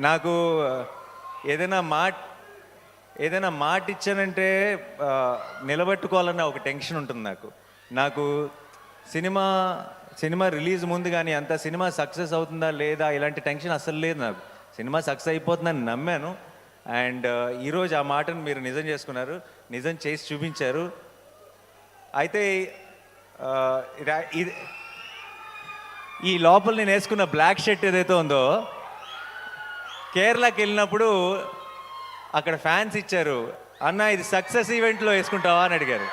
నాకు ఏదైనా మాట ఏదైనా మాట ఇచ్చానంటే నిలబెట్టుకోవాలన్న ఒక టెన్షన్ ఉంటుంది నాకు. నాకు సినిమా సినిమా రిలీజ్ ముందు కానీ అంత సినిమా సక్సెస్ అవుతుందా లేదా ఇలాంటి టెన్షన్ అస్సలు లేదు నాకు. సినిమా సక్సెస్ అయిపోతుందని నమ్మాను. అండ్ ఈరోజు ఆ మాటను మీరు నిజం చేసుకున్నారు, నిజం చేసి చూపించారు. అయితే ఇది ఈ లోపల నేను వేసుకున్న బ్లాక్ షర్ట్ ఏదైతే ఉందో, కేరళకి వెళ్ళినప్పుడు అక్కడ ఫ్యాన్స్ ఇచ్చారు, అన్న ఇది సక్సెస్ ఈవెంట్లో వేసుకుంటావా అని అడిగారు.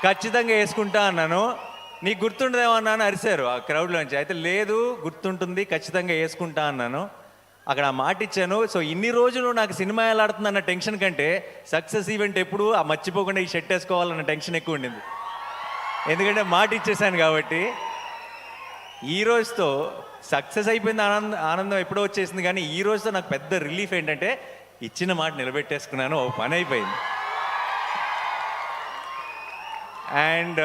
ఖచ్చితంగా వేసుకుంటా అన్నాను. నీకు గుర్తుండదేమో అన్నాను, అరిశారు ఆ క్రౌడ్లోంచి. అయితే లేదు, గుర్తుంటుంది, ఖచ్చితంగా వేసుకుంటా అన్నాను. అక్కడ ఆ మాట ఇచ్చాను. సో ఇన్ని రోజులు నాకు సినిమా ఎలా ఆడుతుంది అన్న టెన్షన్ కంటే సక్సెస్ ఈవెంట్ ఎప్పుడు ఆ మర్చిపోకుండా ఈ షర్ట్ వేసుకోవాలన్న టెన్షన్ ఎక్కువ ఉండింది. ఎందుకంటే మాట ఇచ్చేసాను కాబట్టి. ఈ రోజుతో సక్సెస్ అయిపోయింది, ఆనందం ఎప్పుడో వచ్చేసింది. కానీ ఈ రోజుతో నాకు పెద్ద రిలీఫ్ ఏంటంటే ఇచ్చిన మాట నిలబెట్టేసుకున్నాను, ఓ పని అయిపోయింది. అండ్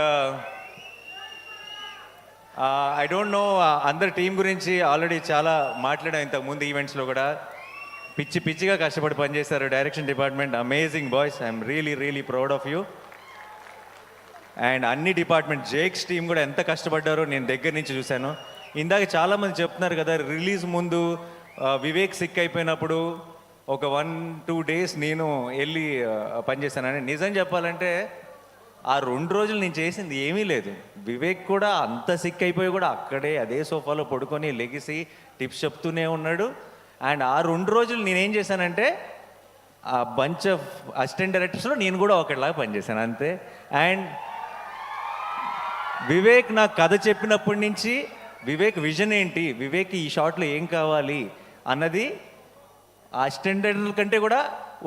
ఐ డోంట్ నో, అందరి టీం గురించి ఆల్రెడీ చాలా మాట్లాడాం ఇంతకుముందు ఈవెంట్స్లో కూడా. పిచ్చిగా కష్టపడి పనిచేశారు direction department. Amazing boys, I'm really proud of you. And అన్ని డిపార్ట్మెంట్, జేక్స్ టీం కూడా ఎంత కష్టపడ్డారో నేను దగ్గర నుంచి చూశాను. ఇందాక చాలామంది చెప్తున్నారు కదా, రిలీజ్ ముందు వివేక్ సిక్ అయిపోయినప్పుడు ఒక 1-2 డేస్ నేను వెళ్ళి పనిచేశానని. నిజం చెప్పాలంటే ఆ 2 రోజులు నేను చేసింది ఏమీ లేదు. వివేక్ కూడా అంత సిక్ అయిపోయి కూడా అక్కడే అదే సోఫాలో పడుకొని లెగిసి టిప్స్ చెప్తూనే ఉన్నాడు. అండ్ ఆ 2 రోజులు నేనేం చేశానంటే ఆ బంచ్ ఆఫ్ అసిస్టెంట్ డైరెక్టర్స్లో నేను కూడా ఒకటిలాగా పనిచేశాను అంతే. అండ్ వివేక్ నాకు కథ చెప్పినప్పటి నుంచి వివేక్ విజన్ ఏంటి, వివేక్ ఈ షాట్లో ఏం కావాలి అన్నది ఆ అసిస్టెంట్ డైరెక్టర్ కంటే కూడా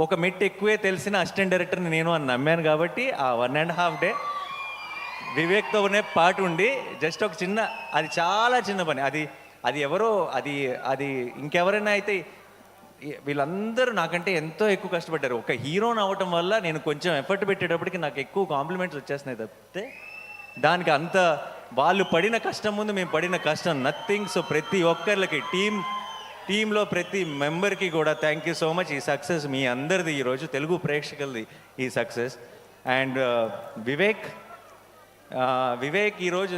ఒక మెట్టు ఎక్కువే తెలిసిన అసిస్టెంట్ డైరెక్టర్ని నేను అని నమ్మాను. కాబట్టి ఆ 1.5 డే వివేక్తోనే పాటు ఉండి జస్ట్ ఒక చిన్న, అది చాలా చిన్న పని, అది ఎవరో అది ఇంకెవరైనా అయితే వీళ్ళందరూ నాకంటే ఎంతో ఎక్కువ కష్టపడ్డారు. ఒక హీరోని అవ్వటం వల్ల నేను కొంచెం ఎఫర్ట్ పెట్టేటప్పటికి నాకు ఎక్కువ కాంప్లిమెంట్స్ వచ్చేస్తున్నాయి తప్పితే దానికి అంత వాళ్ళు పడిన కష్టం ముందు మేము పడిన కష్టం నథింగ్. సో ప్రతి ఒక్కరికి టీంలో ప్రతి మెంబర్కి కూడా థ్యాంక్ యూ సో మచ్. ఈ సక్సెస్ మీ అందరిది, ఈరోజు తెలుగు ప్రేక్షకులది ఈ సక్సెస్. అండ్ వివేక్ ఈరోజు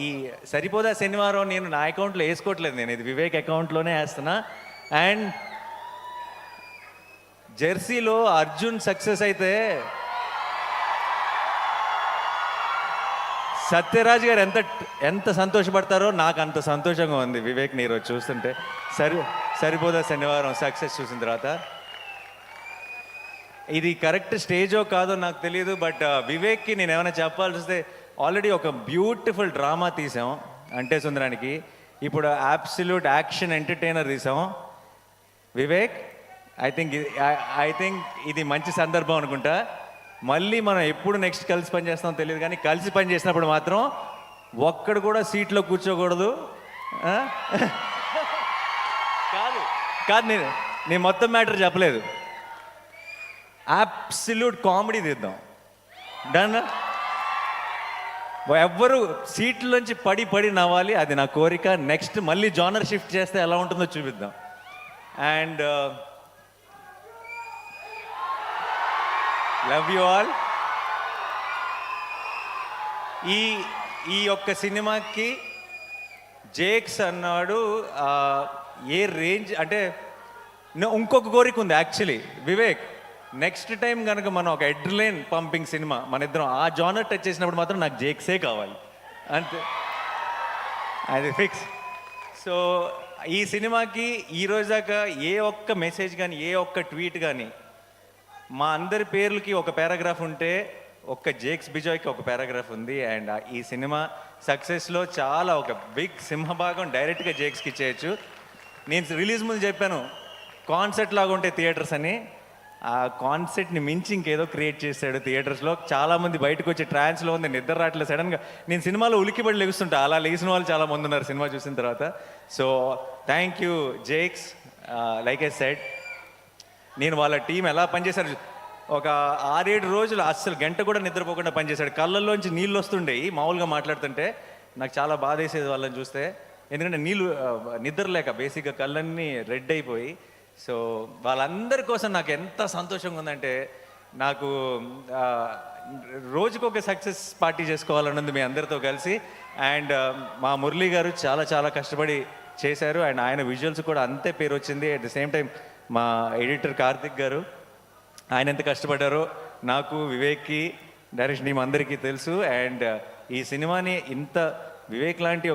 ఈ సరిపోదా శనివారం నేను నా అకౌంట్లో వేసుకోవట్లేదు, నేను ఇది వివేక్ అకౌంట్లోనే వేస్తున్నా. అండ్ జెర్సీలో అర్జున్ సక్సెస్ అయితే సత్యరాజ్ గారు ఎంత సంతోషపడతారో నాకు అంత సంతోషంగా ఉంది వివేక్ని ఈరోజు చూస్తుంటే. సరిపోదా శనివారం సక్సెస్ చూసిన తర్వాత. ఇది కరెక్ట్ స్టేజో కాదో నాకు తెలియదు, బట్ వివేక్కి నేను ఏమైనా చెప్పాల్సి వస్తే, ఆల్రెడీ ఒక బ్యూటిఫుల్ డ్రామా తీసాం అంటే సుందరానికి, ఇప్పుడు అబ్సల్యూట్ యాక్షన్ ఎంటర్టైనర్ తీసాం. వివేక్ ఐ థింక్ ఇది మంచి సందర్భం అనుకుంటా. మళ్ళీ మనం ఎప్పుడు నెక్స్ట్ కలిసి పని చేస్తామో తెలియదు, కానీ కలిసి పని చేసినప్పుడు మాత్రం ఒక్కడు కూడా సీట్లో కూర్చోకూడదు. కాదు నేను మొత్తం మ్యాటర్ చెప్పలేదు. అబ్సల్యూట్ కామెడీ తీద్దాం, డన్. ఎవ్వరు సీట్లోంచి పడి నవ్వాలి, అది నా కోరిక. నెక్స్ట్ మళ్ళీ జానర్ షిఫ్ట్ చేస్తే ఎలా ఉంటుందో చూపిద్దాం. And love you all. ఈ ఒక్క సినిమాకి జేక్స్ అన్నాడు ఏ రేంజ్ అంటే, ఇంకొక కోరిక ఉంది యాక్చువల్లీ వివేక్. నెక్స్ట్ టైం కనుక మనం ఒక ఎడ్రిలైన్ పంపింగ్ సినిమా మన ఇద్దరం ఆ జానర్ టచ్ చేసినప్పుడు మాత్రం నాకు జేక్సే కావాలి అంతే, అది ఫిక్స్. సో ఈ సినిమాకి ఈ రోజు దాకా ఏ ఒక్క మెసేజ్ కానీ ఏ ఒక్క ట్వీట్ కానీ, మా అందరి పేర్లకి ఒక పారాగ్రాఫ్ ఉంటే ఒక్క జేక్స్ బిజాయ్కి ఒక పారాగ్రాఫ్ ఉంది. అండ్ ఈ సినిమా సక్సెస్లో చాలా ఒక బిగ్ సింహభాగం డైరెక్ట్గా జేక్స్కి ఇచ్చేయచ్చు. నేను రిలీజ్ ముందు చెప్పాను కాన్సెప్ట్ లాగా ఉంటే థియేటర్స్ అని. ఆ కాన్సెప్ట్ని మించి ఇంకేదో క్రియేట్ చేశాడు థియేటర్స్లో. చాలామంది బయటకు వచ్చి ట్రాన్స్లో ఉంది, నిద్ర రావట్లేదు. సడన్గా నేను సినిమాలో ఉలికిపడి లెగుస్తుంటా, అలా లేచిన వాళ్ళు చాలా మంది ఉన్నారు సినిమా చూసిన తర్వాత. So thank you Jakes. Like I said, నేను వాళ్ళ టీం ఎలా పనిచేశారు, ఒక 6-7 రోజులు అస్సలు గంట కూడా నిద్రపోకుండా పనిచేశాడు. కళ్ళల్లోంచి నీళ్ళు వస్తుండేవి మామూలుగా మాట్లాడుతుంటే, నాకు చాలా బాధ వేసేది వాళ్ళని చూస్తే. ఎందుకంటే నీళ్ళు నిద్ర లేక బేసిక్గా కళ్ళన్నీ రెడ్ అయిపోయి. సో వాళ్ళందరి కోసం నాకు ఎంత సంతోషంగా ఉందంటే, నాకు ఆ, రోజుకొక సక్సెస్ పార్టీ చేసుకోవాలని ఉంది మీ అందరితో కలిసి. అండ్ మా మురళీ గారు చాలా చాలా కష్టపడి చేశారు, అండ్ ఆయన విజువల్స్ కూడా అంతే పేరు వచ్చింది. అట్ ద సేమ్ టైం మా ఎడిటర్ కార్తిక్ గారు, ఆయన ఎంత కష్టపడ్డారో నాకు, వివేక్కి, డైరెక్షన్ టీం అందరికీ తెలుసు. అండ్ ఈ సినిమాని ఇంత వివేక్ లాంటి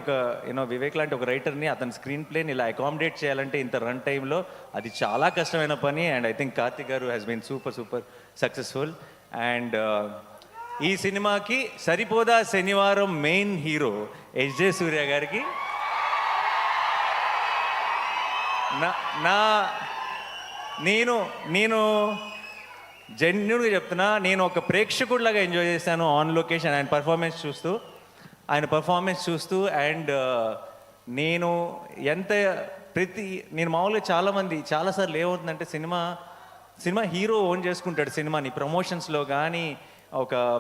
ఒక రైటర్ని అతని స్క్రీన్ ప్లేని ఇలా అకామిడేట్ చేయాలంటే ఇంత రన్ టైంలో అది చాలా కష్టమైన పని. And I think Karthik garu has been super successful. And ఈ సినిమాకి సరిపోదా శనివారం మెయిన్ హీరో ఎస్జే సూర్య గారికి నేను జెన్యున్గా చెప్తున్నా, నేను ఒక ప్రేక్షకుడిలాగా ఎంజాయ్ చేశాను ఆన్ లొకేషన్ ఆయన పర్ఫార్మెన్స్ చూస్తూ. అండ్ నేను నేను మామూలుగా చాలాసార్లు ఏమవుతుందంటే, సినిమా హీరో ఓన్ చేసుకుంటాడు సినిమాని. ప్రమోషన్స్లో కానీ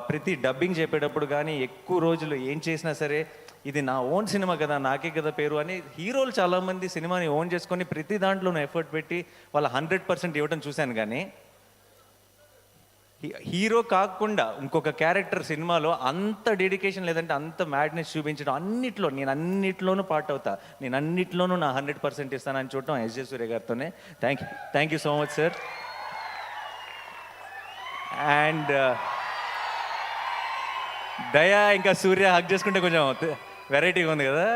ప్రతి డబ్బింగ్ చెప్పేటప్పుడు కానీ ఎక్కువ రోజులు ఏం చేసినా సరే ఇది నా ఓన్ సినిమా కదా, నాకే కదా పేరు అని హీరోలు చాలామంది సినిమాని ఓన్ చేసుకొని ప్రతి దాంట్లోనూ ఎఫర్ట్ పెట్టి వాళ్ళ 100% ఇవ్వడం చూశాను. కానీ హీరో కాకుండా ఇంకొక క్యారెక్టర్ సినిమాలో అంత డెడికేషన్ లేదంటే అంత మ్యాడ్నెస్ చూపించడం నేను అన్నిట్లోనూ పార్ట్ అవుతా, నేను అన్నిట్లోనూ నా 100% ఇస్తానని చూడటం ఎస్జే సూర్య గారితోనే. Thank you so much sir. And Daya ఇంకా సూర్య హక్ చేసుకుంటే కొంచెం వెరైటీగా ఉంది కదా.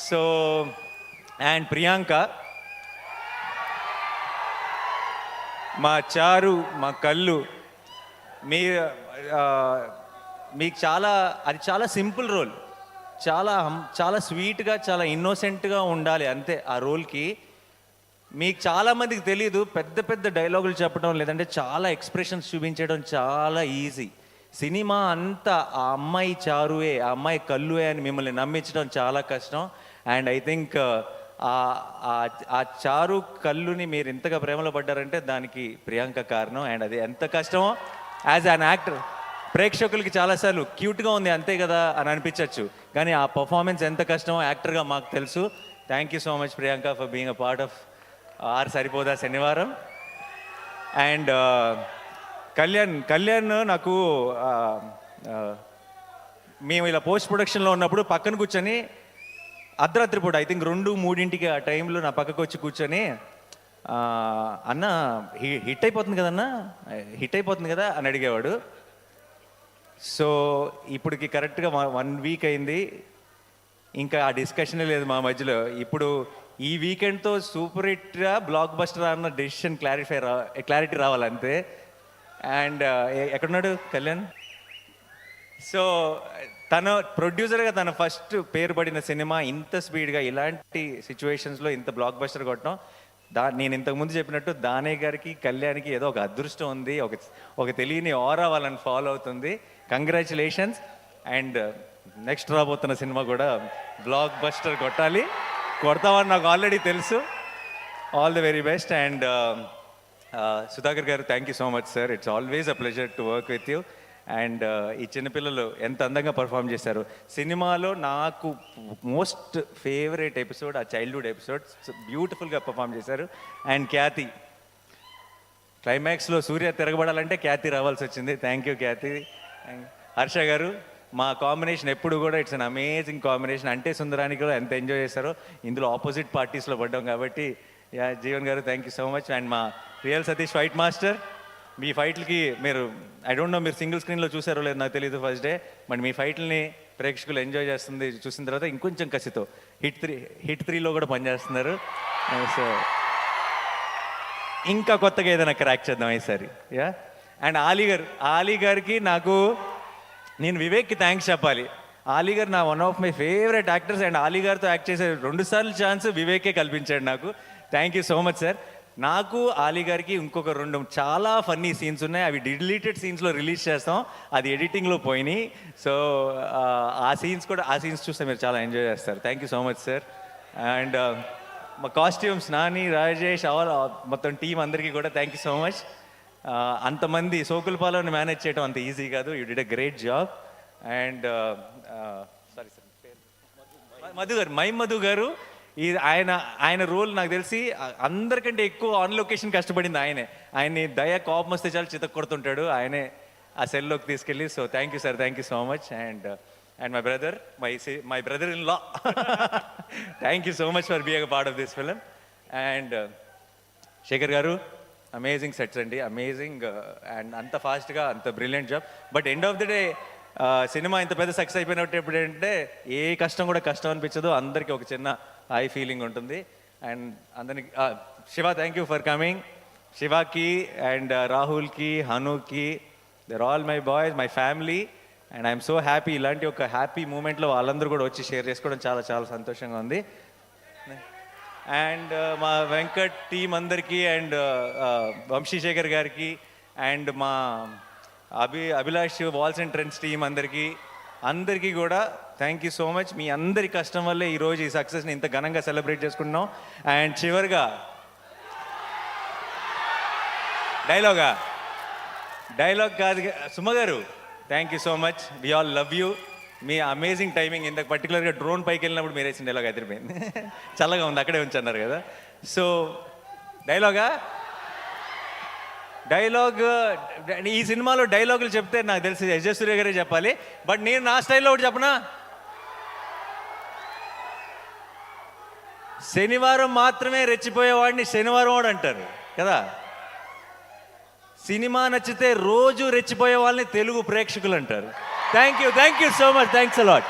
సో అండ్ ప్రియాంక, మా చారు, మా కళ్ళు, మీకు చాలా సింపుల్ రోల్, చాలా స్వీట్గా, చాలా ఇన్నోసెంట్గా ఉండాలి అంతే ఆ రోల్కి. మీకు చాలామందికి తెలీదు, పెద్ద పెద్ద డైలాగులు చెప్పడం లేదంటే చాలా ఎక్స్ప్రెషన్స్ చూపించడం చాలా ఈజీ. సినిమా అంతా ఆ అమ్మాయి చారువే, ఆ అమ్మాయి కళ్ళువే అని మిమ్మల్ని నమ్మించడం చాలా కష్టం. అండ్ ఐ థింక్ ఆ చారు కళ్ళుని మీరు ఇంతగా ప్రేమలో పడ్డారంటే దానికి ప్రియాంక కారణం. అండ్ అది ఎంత కష్టమో యాజ్ అన్ యాక్టర్ ప్రేక్షకులకి చాలాసార్లు క్యూట్గా ఉంది అంతే కదా అని అనిపించవచ్చు, కానీ ఆ పర్ఫార్మెన్స్ ఎంత కష్టమో యాక్టర్గా మాకు తెలుసు. Thank you so much Priyanka for being a part of our Saripodhaa Sanivaaram. And Kalyan నాకు మేము ఇలా పోస్ట్ ప్రొడక్షన్లో ఉన్నప్పుడు పక్కన కూర్చొని అర్ధరాత్రి పూట ఐ థింక్ 2-3 ఆ టైంలో నా పక్కకు వచ్చి కూర్చొని, అన్న హిట్ అయిపోతుంది కదా అని అడిగేవాడు. సో ఇప్పటికి కరెక్ట్గా 1 వీక్ అయింది, ఇంకా ఆ డిస్కషనే లేదు మా మధ్యలో. ఇప్పుడు ఈ వీకెండ్తో సూపర్ హిట్గా బ్లాక్ బస్టర్ అన్న డెసిషన్ క్లారిటీ రావాలంతే. అండ్ ఎక్కడున్నాడు కళ్యాణ్? సో తన ప్రొడ్యూసర్గా తన ఫస్ట్ పేరు పడిన సినిమా ఇంత స్పీడ్గా ఇలాంటి సిచ్యువేషన్స్లో ఇంత బ్లాక్ బస్టర్ కొట్టడం, నేను ఇంతకుముందు చెప్పినట్టు దానయ్య గారికి, కళ్యాణ్కి ఏదో ఒక అదృష్టం ఉంది, ఒక తెలియని ఆరా వాళ్ళని ఫాలో అవుతుంది. కంగ్రాచులేషన్స్. అండ్ నెక్స్ట్ రాబోతున్న సినిమా కూడా బ్లాక్ బస్టర్ కొడతామని నాకు ఆల్రెడీ తెలుసు. All the very best. And Sudhakar garu, thank you so much sir. It's always a pleasure to work with you. And ఈ చిన్నపిల్లలు ఎంత అందంగా పర్ఫామ్ చేశారు సినిమాలో. నాకు మోస్ట్ ఫేవరెట్ ఎపిసోడ్ ఆ చైల్డ్హుడ్ ఎపిసోడ్, బ్యూటిఫుల్గా పర్ఫామ్ చేశారు. అండ్ ఖ్యాతి, క్లైమాక్స్లో సూర్య తిరగబడాలంటే ఖ్యాతి రావాల్సి వచ్చింది. థ్యాంక్ యూ ఖ్యాతి. హర్ష గారు, మా కాంబినేషన్ ఎప్పుడు కూడా ఇట్స్ అన్ అమేజింగ్ కాంబినేషన్. అంటే సుందరానికి కూడా ఎంత ఎంజాయ్ చేశారో, ఇందులో ఆపోజిట్ పార్టీస్లో పడ్డాం కాబట్టి. జీవన్ గారు, thank you so much. And మా రియల్ సతీష్ ఫైట్ మాస్టర్, మీ ఫైట్లకి మీరు ఐ డోంట్ నో మీరు సింగిల్ స్క్రీన్లో చూసారో లేదు నాకు తెలియదు ఫస్ట్ డే, బట్ మీ ఫైట్లని ప్రేక్షకులు ఎంజాయ్ చేస్తుంది చూసిన తర్వాత ఇంకొంచెం కసితో హిట్ 3లో కూడా పనిచేస్తున్నారు. సో ఇంకా కొత్తగా ఏదైనా క్రాక్ చేద్దాం ఈసారి. యా. అండ్ ఆలీ గారికి నేను వివేక్కి థ్యాంక్స్ చెప్పాలి. ఆలీ గారు నా one of my favourite actors. And Ali గారితో యాక్ట్ చేసే 2 సార్లు ఛాన్స్ వివేకే కల్పించాడు నాకు. Thank you so much sir. నాకు ఆలీ గారికి ఇంకొక 2 చాలా ఫన్నీ సీన్స్ ఉన్నాయి, అవి డిలీటెడ్ సీన్స్లో రిలీజ్ చేస్తాం, అది ఎడిటింగ్లో పోయినాయి. సో ఆ సీన్స్ చూస్తే మీరు చాలా ఎంజాయ్ చేస్తారు. Thank you so much sir. And మా కాస్ట్యూమ్స్ నాని, రాజేష్, మొత్తం టీం అందరికీ కూడా థ్యాంక్ యూ సో మచ్. అంతమంది సోకులపాలను మేనేజ్ చేయడం అంత ఈజీ కాదు. You did a great job. And sorry sir, Madhu గారు ఈ ఆయన రోల్ నాకు తెలిసి అందరికంటే ఎక్కువ ఆన్ లొకేషన్ కష్టపడింది ఆయన్ని దయ కోపం వస్తే చాలు చితక్ కొడుతుంటాడు ఆయనే ఆ సెల్లోకి తీసుకెళ్ళి. So thank you sir, thank you so much. And my brother, my brother in law, thank you so much for being a part of this film. And Shekhar garu, amazing sets అండి, అమేజింగ్. అండ్ అంత ఫాస్ట్గా అంత brilliant job. But end of the day సినిమా ఇంత పెద్ద success అయిపోయినట్టు ఎప్పుడంటే ఏ కష్టం కూడా కష్టం అనిపించదు, అందరికీ ఒక చిన్న హై ఫీలింగ్ ఉంటుంది. అండ్ అందరికి Shiva, thank you for coming. శివాకి అండ్ రాహుల్కి, హనుకి, there all my boys, my family. And I'm so happy, ఇలాంటి ఒక హ్యాపీ మూమెంట్లో వాళ్ళందరూ కూడా వచ్చి షేర్ చేసుకోవడం చాలా చాలా సంతోషంగా ఉంది. అండ్ మా వెంకట్ టీం అందరికీ, అండ్ వంశీశేఖర్ గారికి, అండ్ మా Abhilash walls and trends team అందరికీ కూడా థ్యాంక్ యూ సో మచ్. మీ అందరి కష్టం వల్లే ఈరోజు ఈ సక్సెస్ని ఇంత ఘనంగా సెలబ్రేట్ చేసుకుంటున్నాం. అండ్ చివరిగా డైలాగ్ కాదు Suma garu, thank you so much. We all love you. మీ అమేజింగ్ టైమింగ్, ఇంత పర్టికులర్గా డ్రోన్ పైకి వెళ్ళినప్పుడు మీరు వేసిన డైలాగ్ అదిరిపోయింది. చల్లగా ఉంది, అక్కడే ఉంచన్నారు కదా. సో డైలాగ్ ఈ సినిమాలో డైలాగులు చెప్తే నాకు తెలిసి ఎస్ జే సూర్య గారే చెప్పాలి. బట్ నేను నా స్టైల్లో ఒకటి చెప్పనా, శనివారం మాత్రమే రెచ్చిపోయేవాడిని శనివారం వాడు అంటారు కదా. సినిమా నచ్చితే రోజు రెచ్చిపోయే వాళ్ళని తెలుగు ప్రేక్షకులు అంటారు. Thank you so much, thanks a lot.